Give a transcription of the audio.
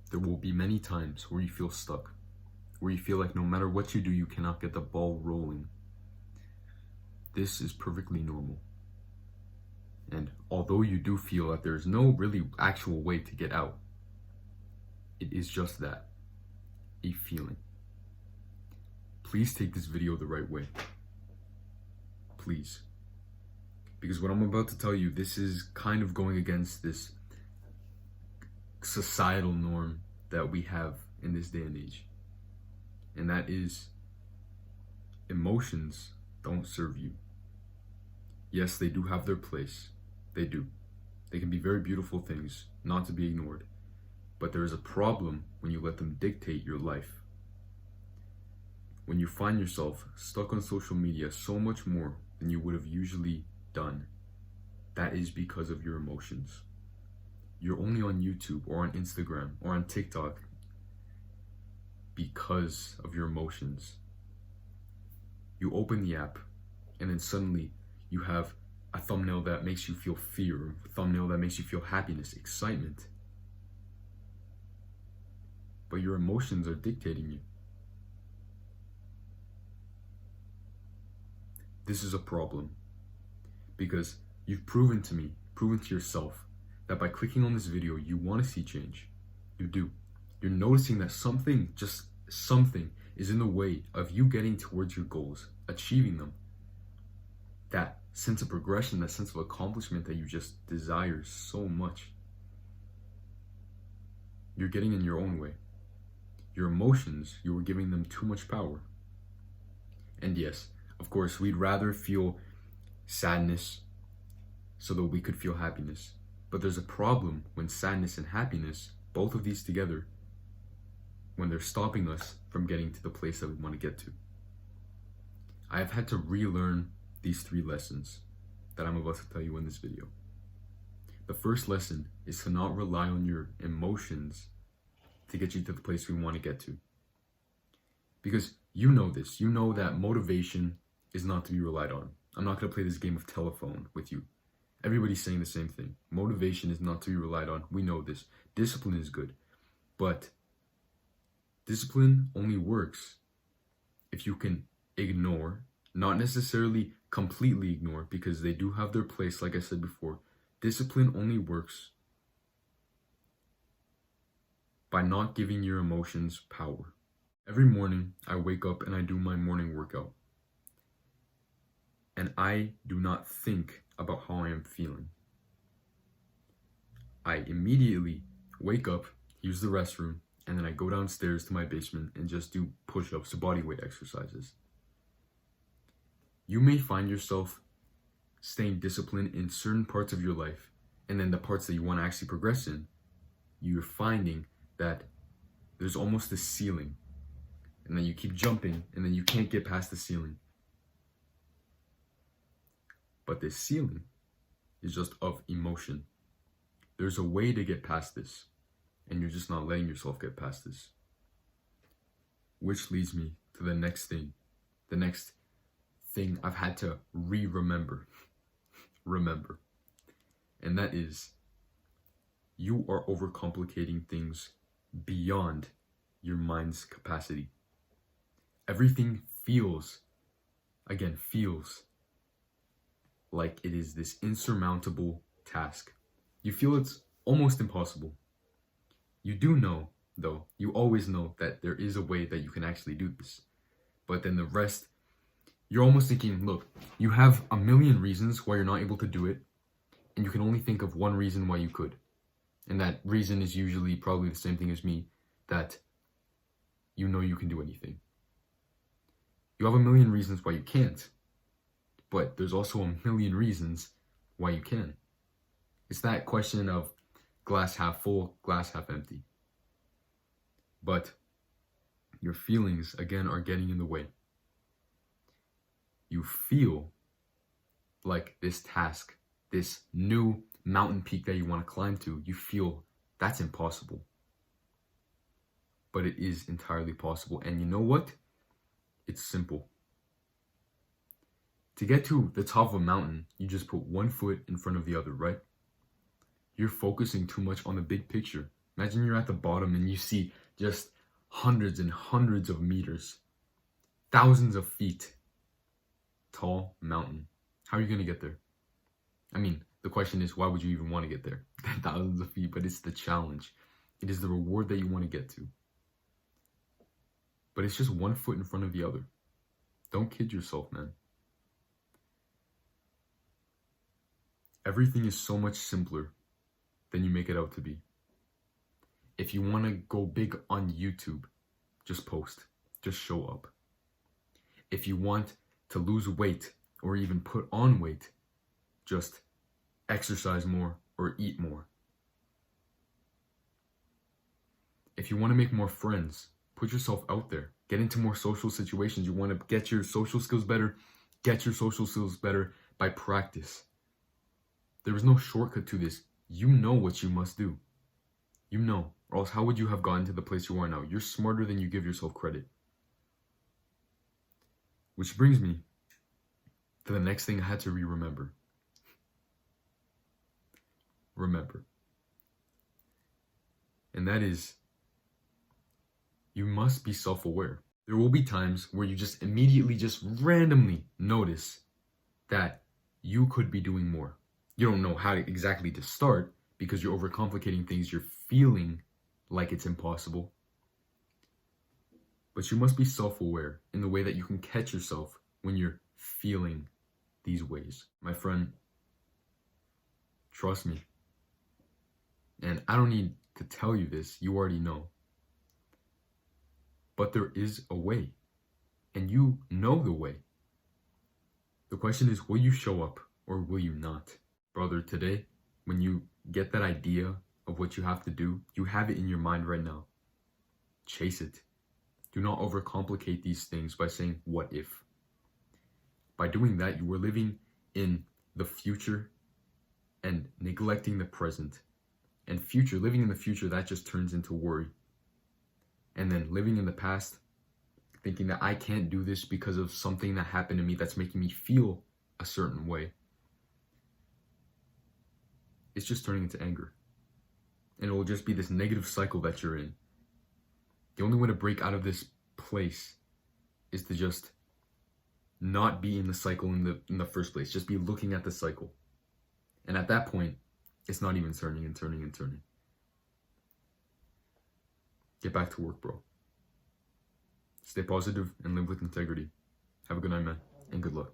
There will be many times where you feel stuck, where you feel like no matter what you do, you cannot get the ball rolling. This is perfectly normal. And although you do feel that there's no really actual way to get out, it is just that, a feeling. Please take this video the right way. Please. Because what I'm about to tell you, this is kind of going against this societal norm that we have in this day and age. And that is, emotions don't serve you. Yes, they do have their place. They do. They can be very beautiful things, not to be ignored. But there is a problem when you let them dictate your life. When you find yourself stuck on social media so much more than you would have usually done, that is because of your emotions. You're only on YouTube or on Instagram or on TikTok because of your emotions. You open the app and then suddenly you have a thumbnail that makes you feel fear, a thumbnail that makes you feel happiness, excitement. But your emotions are dictating you. This is a problem because you've proven to yourself that by clicking on this video, you want to see change. You do. You're noticing that something is in the way of you getting towards your goals, achieving them. That sense of progression, that sense of accomplishment that you just desire so much. You're getting in your own way. Your emotions, you were giving them too much power. And yes, of course, we'd rather feel sadness so that we could feel happiness. But there's a problem when sadness and happiness, both of these together, when they're stopping us from getting to the place that we want to get to. I have had to relearn these 3 lessons that I'm about to tell you in this video. The first lesson is to not rely on your emotions to get you to the place we want to get to. Because you know this, you know that motivation is not to be relied on. I'm not going to play this game of telephone with you. Everybody's saying the same thing. Motivation is not to be relied on. We know this. Discipline is good. But discipline only works if you can ignore, not necessarily completely ignore, because they do have their place, like I said before. Discipline only works by not giving your emotions power. Every morning, I wake up and I do my morning workout. And I do not think about how I am feeling. I immediately wake up, use the restroom, and then I go downstairs to my basement and just do push-ups, body weight exercises. You may find yourself staying disciplined in certain parts of your life, and then the parts that you want to actually progress in, you're finding that there's almost a ceiling, and then you keep jumping, and then you can't get past the ceiling. But this ceiling is just of emotion. There's a way to get past this, and you're just not letting yourself get past this. Which leads me to the next thing I've had to remember. And that is, you are overcomplicating things beyond your mind's capacity. Everything feels like it is this insurmountable task. You feel it's almost impossible. You do know, though, you always know that there is a way that you can actually do this. But then the rest, you're almost thinking, look, you have a million reasons why you're not able to do it, and you can only think of one reason why you could. And that reason is usually probably the same thing as me, that you know you can do anything. You have a million reasons why you can't, but there's also a million reasons why you can. It's that question of glass half full, glass half empty. But your feelings, again, are getting in the way. You feel like this task, this new mountain peak that you want to climb to, you feel that's impossible. But it is entirely possible. And you know what? It's simple. To get to the top of a mountain, you just put one foot in front of the other, right? You're focusing too much on the big picture. Imagine you're at the bottom and you see just hundreds and hundreds of meters, thousands of feet tall mountain. How are you going to get there? I mean, the question is, why would you even want to get there? Thousands of feet, but it's the challenge. It is the reward that you want to get to. But it's just one foot in front of the other. Don't kid yourself, man. Everything is so much simpler than you make it out to be. If you want to go big on YouTube, just post. Just show up. If you want to lose weight or even put on weight, just exercise more or eat more. If you want to make more friends, put yourself out there. Get into more social situations. You want to get your social skills better, get your social skills better by practice. There is no shortcut to this. You know what you must do. You know, or else how would you have gotten to the place you are now? You're smarter than you give yourself credit. Which brings me to the next thing I had to remember. Remember. And that is, you must be self-aware. There will be times where you just immediately, just randomly notice that you could be doing more. You don't know how exactly to start because you're overcomplicating things. You're feeling like it's impossible. But you must be self-aware in the way that you can catch yourself when you're feeling these ways. My friend, trust me. And I don't need to tell you this. You already know. But there is a way. And you know the way. The question is, will you show up or will you not? Brother, today, when you get that idea of what you have to do, you have it in your mind right now. Chase it. Do not overcomplicate these things by saying, what if? By doing that, you are living in the future and neglecting the present. And living in the future, that just turns into worry. And then living in the past, thinking that I can't do this because of something that happened to me that's making me feel a certain way. It's just turning into anger. And it will just be this negative cycle that you're in. The only way to break out of this place is to just not be in the cycle in the first place. Just be looking at the cycle. And at that point, it's not even turning and turning and turning. Get back to work, bro. Stay positive and live with integrity. Have a good night, man, and good luck.